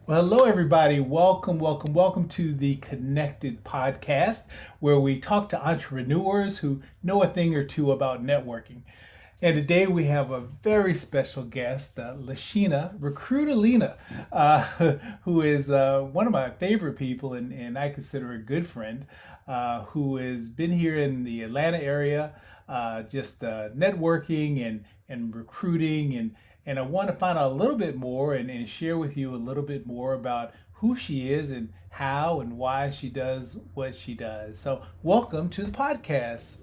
Well, hello, everybody. Welcome to the Connected Podcast, where we talk to entrepreneurs who know a thing or two about networking. And today we have a very special guest, LaShena Recruitalina, who is one of my favorite people and I consider a good friend, who has been here in the Atlanta area, just networking and recruiting. And I want to find out a little bit more and share with you a little bit more about who she is and how and why she does what she does. So, welcome to the podcast,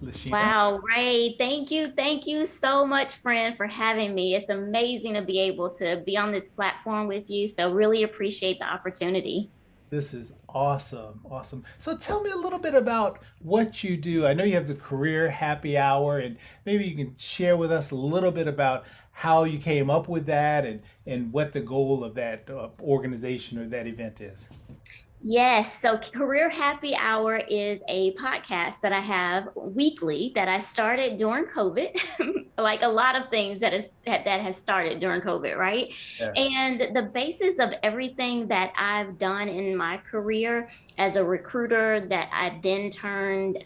LaShena. Wow, Ray, thank you. Thank you so much, friend, for having me. It's amazing to be able to be on this platform with you. So, really appreciate the opportunity. This is awesome. Awesome. So tell me a little bit about what you do. I know you have the career happy hour, and maybe you can share with us a little bit about how you came up with that and what the goal of that organization or that event is. Yes. So Career Happy Hour is a podcast that I have weekly that I started during COVID, like a lot of things that has started during COVID, right? Yeah. And the basis of everything that I've done in my career as a recruiter that I then turned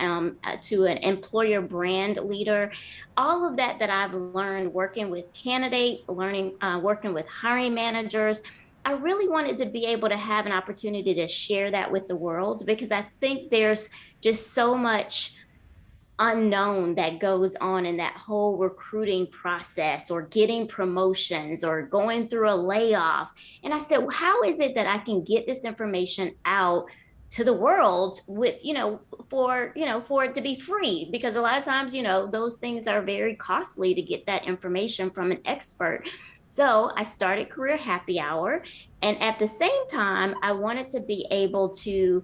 to an employer brand leader, all of that I've learned working with candidates, working with hiring managers. I really wanted to be able to have an opportunity to share that with the world because I think there's just so much unknown that goes on in that whole recruiting process or getting promotions or going through a layoff. And I said, well, how is it that I can get this information out to the world with, for it to be free? Because a lot of times, those things are very costly to get that information from an expert. So I started Career Happy Hour. And at the same time, I wanted to be able to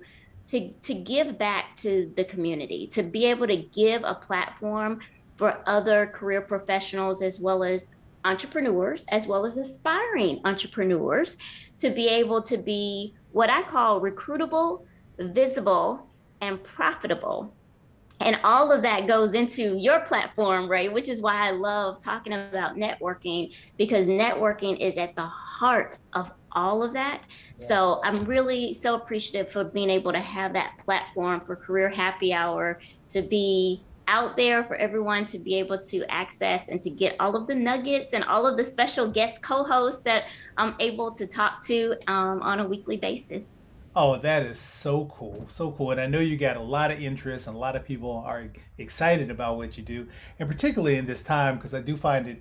give back to the community, to be able to give a platform for other career professionals as well as entrepreneurs, as well as aspiring entrepreneurs, to be able to be what I call recruitable, visible, and profitable. And all of that goes into your platform, right? Which is why I love talking about networking, because networking is at the heart of all of that. Yeah. So I'm really so appreciative for being able to have that platform for Career Happy Hour to be out there for everyone to be able to access and to get all of the nuggets and all of the special guest co-hosts that I'm able to talk to on a weekly basis. Oh, that is so cool. So cool. And I know you got a lot of interest and a lot of people are excited about what you do. And particularly in this time, because I do find it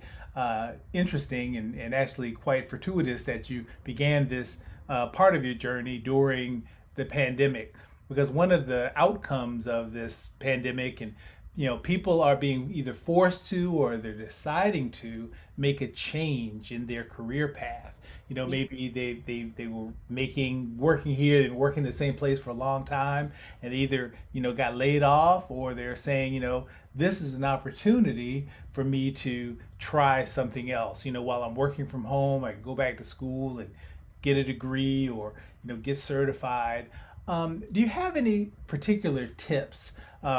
interesting and actually quite fortuitous that you began this part of your journey during the pandemic. Because one of the outcomes of this pandemic and people are being either forced to or they're deciding to make a change in their career path. Maybe they were working here and working the same place for a long time and either got laid off, or they're saying this is an opportunity for me to try something else. While I'm working from home, I can go back to school and get a degree or get certified. Do you have any particular tips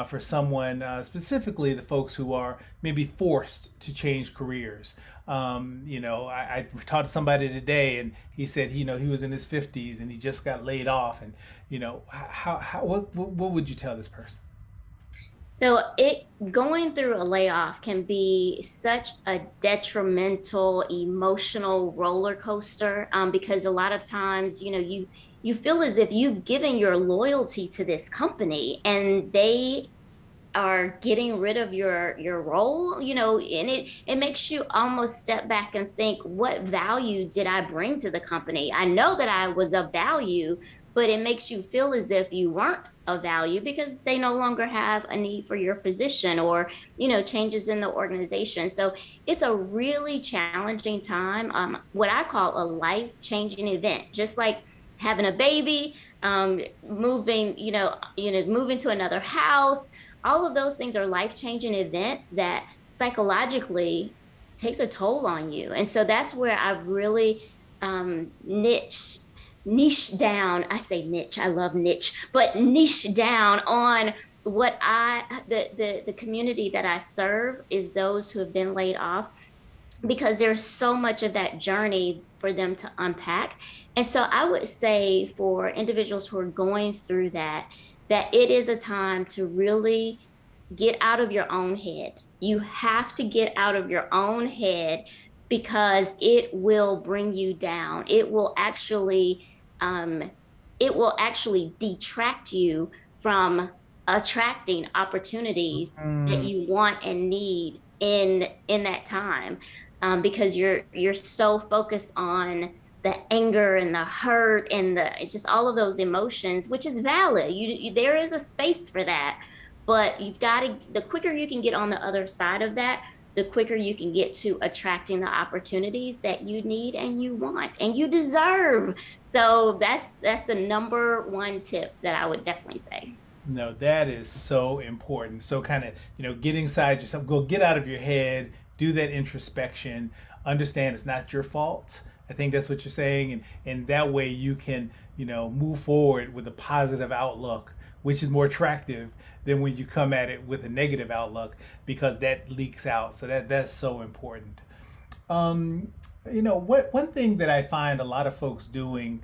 for someone, specifically the folks who are maybe forced to change careers? I talked to somebody today, and he said he was in his 50s and he just got laid off, and what would you tell this person? So it going through a layoff can be such a detrimental emotional roller coaster, because a lot of times, you feel as if you've given your loyalty to this company and they are getting rid of your role, and it makes you almost step back and think, what value did I bring to the company? I know that I was of value, but it makes you feel as if you weren't of value because they no longer have a need for your position, or changes in the organization. So it's a really challenging time, what I call a life-changing event, just like having a baby, moving, moving to another house. All of those things are life-changing events that psychologically takes a toll on you. And so that's where I've really niche down. I say niche, I love niche, but niche down on what the community that I serve is those who have been laid off. because there's so much of that journey for them to unpack. And so I would say for individuals who are going through that, that it is a time to really get out of your own head. You have to get out of your own head because it will bring you down. Um, it will actually detract you from attracting opportunities that Mm, you want and need in that time, because you're so focused on the anger and the hurt and the it's just all of those emotions, which is valid. There is a space for that, but you've got to the quicker you can get on the other side of that, the quicker you can get to attracting the opportunities that you need and you want and you deserve. So that's the number one tip that I would definitely say. no, that is so important. So kind of, get inside yourself, go get out of your head, do that introspection, understand it's not your fault. I think that's what you're saying. And that way you can, move forward with a positive outlook, which is more attractive than when you come at it with a negative outlook because that leaks out. So that's so important. Um, what one thing that I find a lot of folks doing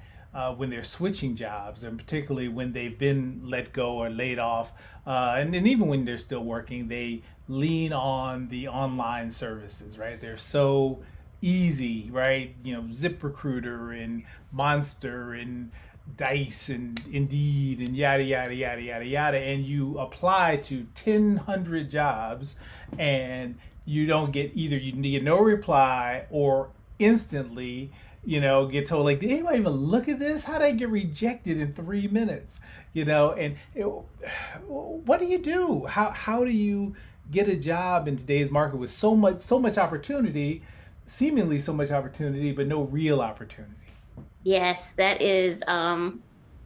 when they're switching jobs, and particularly when they've been let go or laid off, and even when they're still working, they lean on the online services, right? They're so easy, right? ZipRecruiter and Monster and Dice and Indeed and yada yada yada yada yada, and you apply to 1,000 jobs, and you don't get either you get no reply or instantly get told like, did anybody even look at this? How did I get rejected in 3 minutes? What do you do? How do you get a job in today's market with so much opportunity, seemingly so much opportunity, but no real opportunity? Yes, that is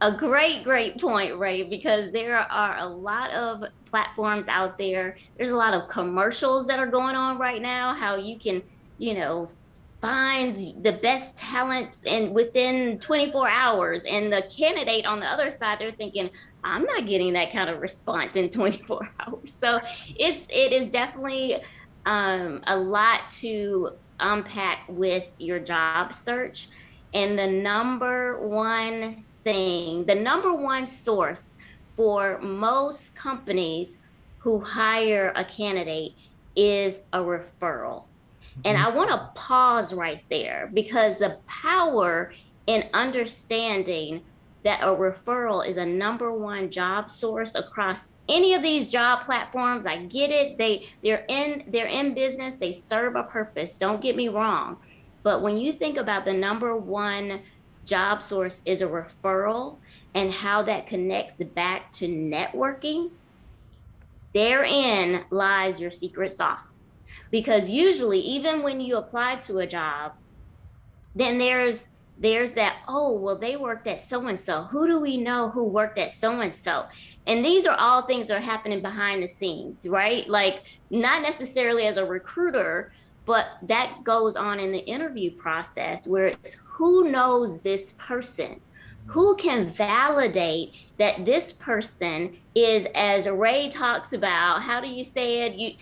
a great point, Ray, because there are a lot of platforms out there. There's a lot of commercials that are going on right now, how you can, you know, find the best talent and within 24 hours. And the candidate on the other side, they're thinking, I'm not getting that kind of response in 24 hours. So it is definitely a lot to unpack with your job search. And the number one source for most companies who hire a candidate is a referral. And Mhm. I want to pause right there because the power in understanding that a referral is a number one job source across any of these job platforms. I get it. They're in business, they serve a purpose. Don't get me wrong. But when you think about the number one job source is a referral and how that connects back to networking, therein lies your secret sauce. Because usually, even when you apply to a job, then there's that, oh well, they worked at so and so, who do we know who worked at so and so? And these are all things that are happening behind the scenes, right? Like, not necessarily as a recruiter, but that goes on in the interview process where it's who knows this person, who can validate that this person is, as Ray talks about, how do you say it,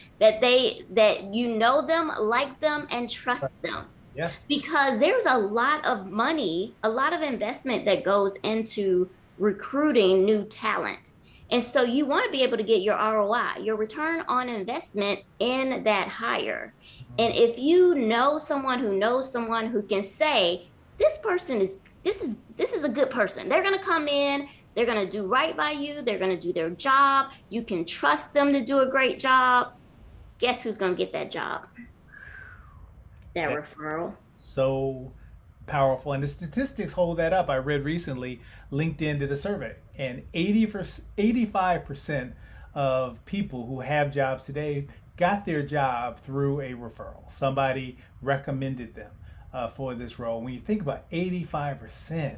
that you know them, like them, and Right. trust them, Yes. because there's a lot of money, a lot of investment that goes into recruiting new talent. And so you want to be able to get your ROI, your return on investment in that hire. And if you know someone who knows someone who can say, this person is this is a good person. They're going to come in, they're going to do right by you, they're going to do their job. You can trust them to do a great job. Guess who's going to get that job? That That's referral. so powerful. And the statistics hold that up. I read recently LinkedIn did a survey, and 85% of people who have jobs today got their job through a referral. Somebody recommended them for this role. When you think about 85%,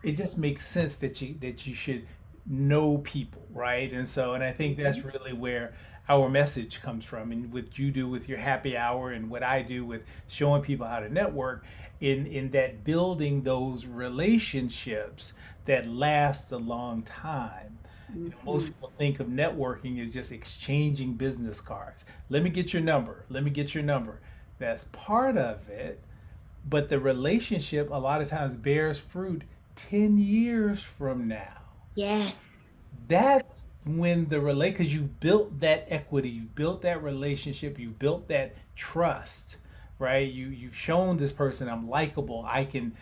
it just makes sense that you should know people, right? And I think that's really where our message comes from, and what you do with your happy hour and what I do with showing people how to network in that building those relationships that last a long time. Most Mm-hmm. people think of networking as just exchanging business cards. Let me get your number. Let me get your number. That's part of it. But the relationship a lot of times bears fruit 10 years from now. Yes. That's when the relate because you've built that equity, you've built that relationship, you've built that trust, right? You've shown this person I'm likable, I can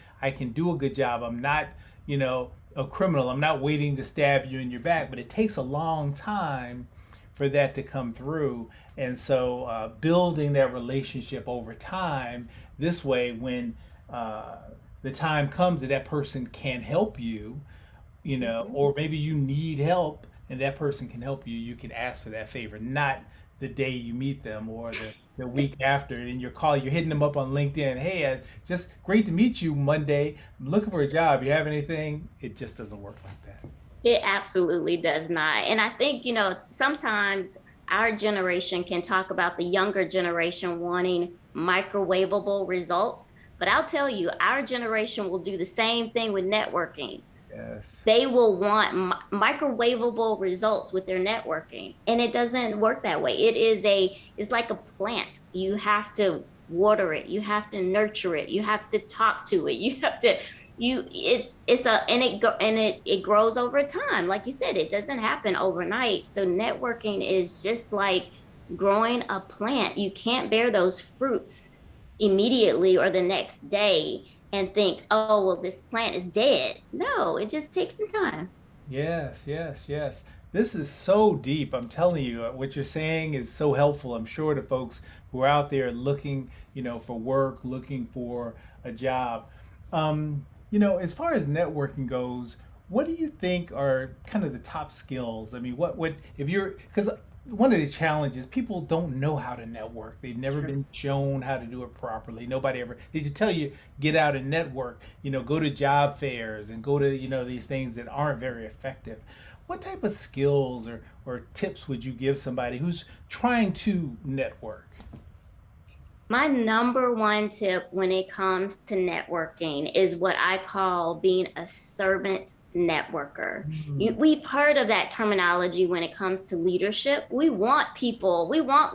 do a good job, I'm not, a criminal, I'm not waiting to stab you in your back. But it takes a long time for that to come through. And so building that relationship over time, this way when uh, the time comes that that person can help you, Mhm. or maybe you need help and that person can help you, you can ask for that favor, not the day you meet them or the week after. And you're hitting them up on LinkedIn. Hey, just great to meet you Monday. I'm looking for a job. You have anything? It just doesn't work like that. It absolutely does not. And I think, sometimes our generation can talk about the younger generation wanting microwavable results. But I'll tell you, our generation will do the same thing with networking. Yes. They will want microwavable results with their networking, and it doesn't work that way. It's like a plant. You have to water it, you have to nurture it, you have to talk to it, you have to you it's a and it go and it grows over time. Like you said, it doesn't happen overnight. So networking is just like growing a plant. You can't bear those fruits immediately or the next day and think, oh, well, this plant is dead. No, it just takes some time. Yes, yes, yes. This is so deep. I'm telling you, what you're saying is so helpful. I'm sure to folks who are out there looking, for work, looking for a job. As far as networking goes, what do you think are kind of the top skills? I mean, what if you're because one of the challenges, people don't know how to network. They've never True. been shown how to do it properly. Nobody ever did you tell you get out and network. Go to job fairs and go to these things that aren't very effective. What type of skills or tips would you give somebody who's trying to network? My number one tip when it comes to networking is what I call being a servant networker. Mm, We've heard of that terminology when it comes to leadership. We want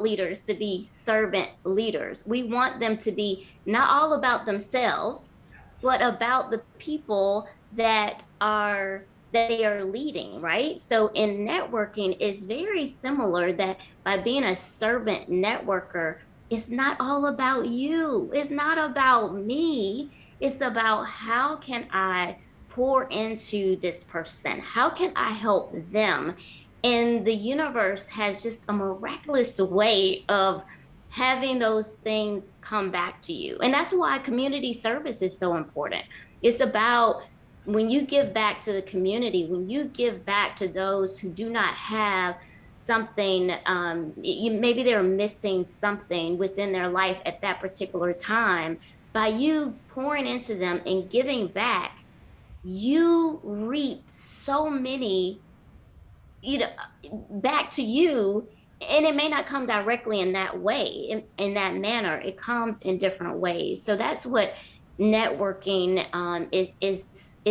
leaders to be servant leaders. We want them to be not all about themselves, but about the people that they are leading, right? So in networking is very similar that by being a servant networker, it's not all about you. It's not about me. It's about how can I pour into this person? How can I help them? And the universe has just a miraculous way of having those things come back to you. And that's why community service is so important. It's about when you give back to the community, when you give back to those who do not have something, maybe they're missing something within their life at that particular time. By you pouring into them and giving back, you reap so many, you know back to you. And it may not come directly in that way, in that manner. It comes in different ways. So that's what networking, is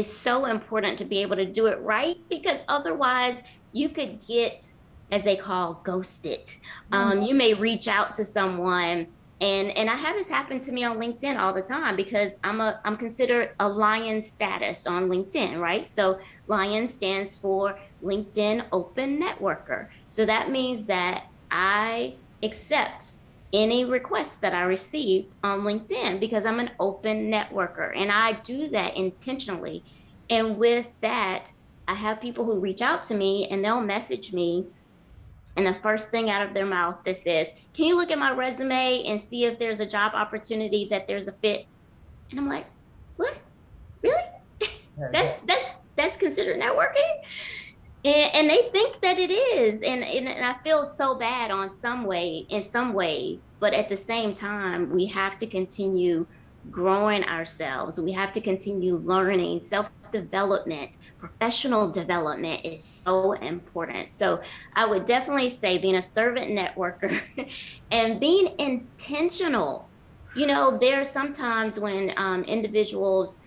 so important, to be able to do it right, because otherwise you could get, as they call, ghosted. You may reach out to someone, and I have this happen to me on LinkedIn all the time, because I'm considered a lion status on LinkedIn, right? So lion stands for LinkedIn Open Networker. So that means that I accept any requests that I receive on LinkedIn, because I'm an open networker, and I do that intentionally. And with that, I have people who reach out to me and they'll message me, and the first thing out of their mouth this is, can you look at my resume and see if there's a job opportunity that there's a fit? And I'm like, what? Really? yeah, That's considered networking? And they think that it is. And I feel so bad on in some ways, but at the same time, we have to continue growing ourselves. We have to continue learning. Self-development, professional development is so important. So I would definitely say being a servant networker and being intentional. There are sometimes when individuals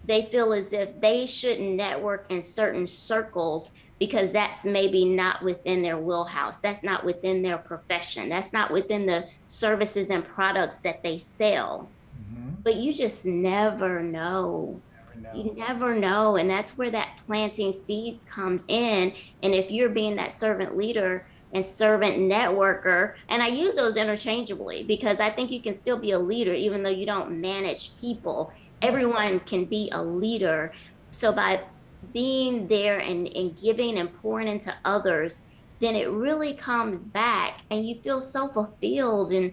they feel as if they shouldn't network in certain circles because that's maybe not within their wheelhouse. That's not within their profession. That's not within the services and products that they sell. Hmm. But you just never know. Never know. You never know. And that's where that planting seeds comes in. And if you're being that servant leader and servant networker, and I use those interchangeably because I think you can still be a leader even though you don't manage people. Yeah. Everyone can be a leader. So by being there and giving and pouring into others, then it really comes back and you feel so fulfilled and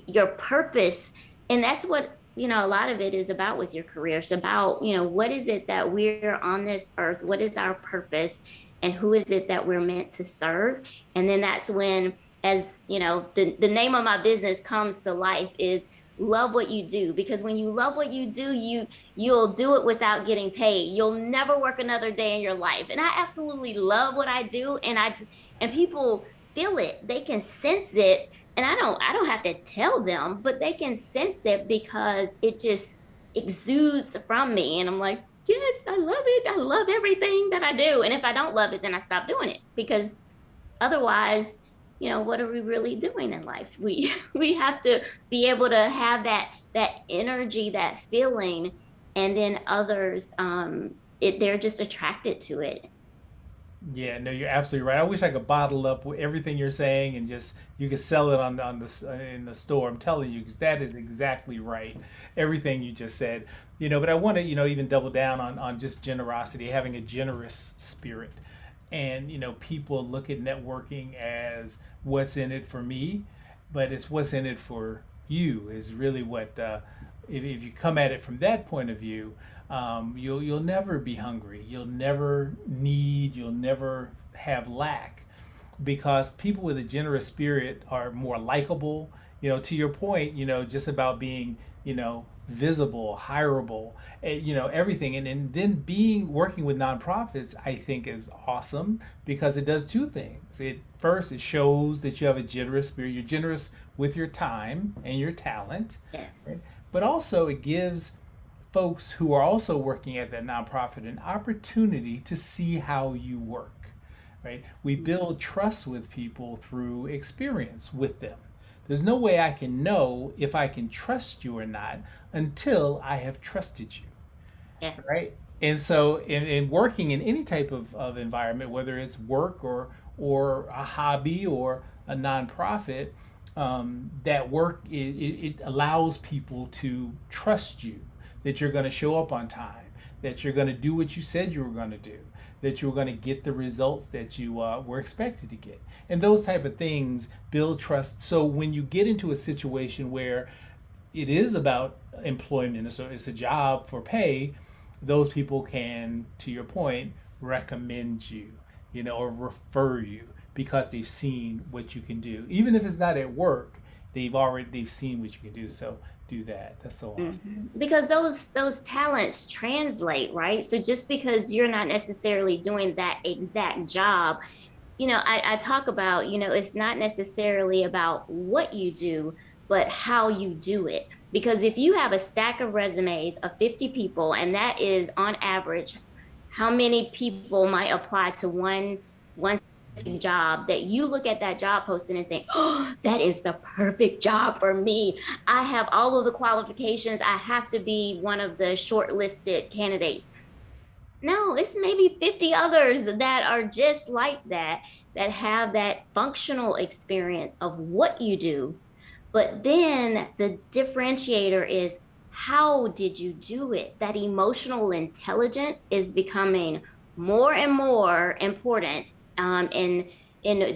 your purpose, and that's what, a lot of it is about with your career. It's about, what is it that we're on this earth? What is our purpose? And who is it that we're meant to serve? And then that's when, as the name of my business comes to life is love what you do. Because when you love what you do, you'll do it without getting paid. You'll never work another day in your life. And I absolutely love what I do. And people feel it. They can sense it, and I don't have to tell them, but they can sense it because it just exudes from me, and I'm like, yes, I love it. I love everything that I do. And if I don't love it, then I stop doing it, because otherwise, what are we really doing in life? We we have to be able to have that energy, that feeling, and then others, they're just attracted to it. Yeah, no, you're absolutely right. I wish I could bottle up everything you're saying and just you could sell it on in the store. I'm telling you, 'cause that is exactly right. Everything you just said, But I want to, even double down on just generosity, having a generous spirit, and people look at networking as what's in it for me, but it's what's in it for you is really what. If you come at it from that point of view, you'll never be hungry. You'll never need. You'll never have lack, because people with a generous spirit are more likable. To your point, just about being, visible, hireable, everything. And then being working with nonprofits, I think is awesome because it does two things. It shows that you have a generous spirit. You're generous with your time and your talent, Yes. right? But also it gives folks who are also working at that nonprofit an opportunity to see how you work, right? We build trust with people through experience with them. There's no way I can know if I can trust you or not until I have trusted you, Yes. right? And so, in working in any type of environment, whether it's work or a hobby or a nonprofit, that work it allows people to trust you, that you're going to show up on time, that you're going to do what you said you were going to do, that you're going to get the results that you were expected to get, and those type of things build trust. So when you get into a situation where it is about employment, so it's a job for pay, those people can, to your point, recommend you, or refer you because they've seen what you can do. Even if it's not at work, they've seen what you can do. So do that. That's so awesome. Because those talents translate, right? So just because you're not necessarily doing that exact job, I talk about, it's not necessarily about what you do, but how you do it. Because if you have a stack of resumes of 50 people, and that is on average how many people might apply to one job, that you look at that job posting and think, oh, that is the perfect job for me. I have all of the qualifications. I have to be one of the shortlisted candidates. No, it's maybe 50 others that are just like that, that have that functional experience of what you do. But then the differentiator is, how did you do it? That emotional intelligence is becoming more and more important, in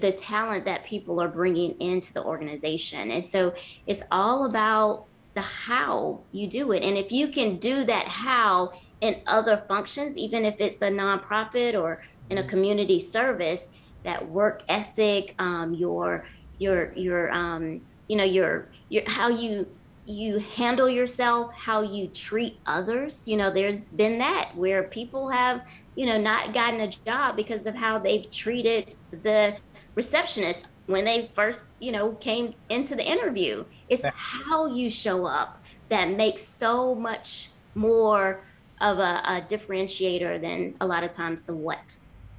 the talent that people are bringing into the organization. And so it's all about the how you do it. And if you can do that how in other functions, even if it's a nonprofit or in a Mhm. community service, that work ethic, your how you handle yourself, how you treat others. There's been that where people have, not gotten a job because of how they've treated the receptionist when they first, came into the interview. It's how you show up that makes so much more a differentiator than a lot of times the what.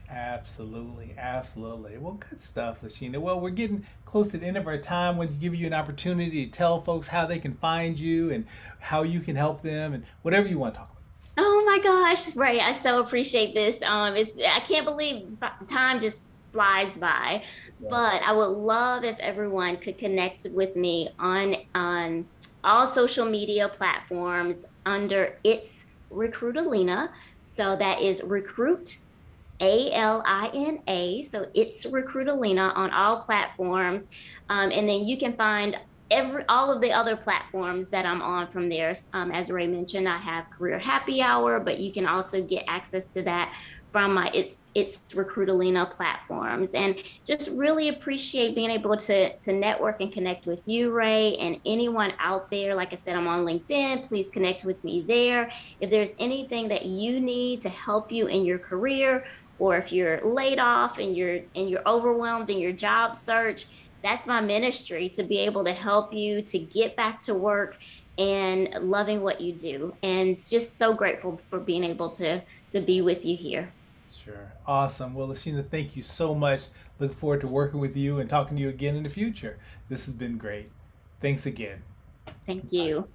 Absolutely, absolutely. Well, good stuff, LaShena. Well, we're getting close to the end of our time. When you give you an opportunity to tell folks how they can find you and how you can help them and whatever you want to talk about. Oh my gosh, Ray, I so appreciate this. I can't believe time just flies by, Yeah. but I would love if everyone could connect with me on all social media platforms under It's Recruitalina. So that is Alina. So it's Recruitalina on all platforms. And then you can find all of the other platforms that I'm on from there. As Ray mentioned, I have Career Happy Hour, but you can also get access to that from my it's Recruitalina platforms. And just really appreciate being able to network and connect with you, Ray, and anyone out there. Like I said, I'm on LinkedIn. Please connect with me there. If there's anything that you need to help you in your career, or if you're laid off and you're overwhelmed in your job search, that's my ministry, to be able to help you to get back to work and loving what you do. And just so grateful for being able to be with you here. Sure. Awesome. Well, LaShena, thank you so much. Look forward to working with you and talking to you again in the future. This has been great. Thanks again. Thank Bye. you.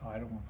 Oh, I don't want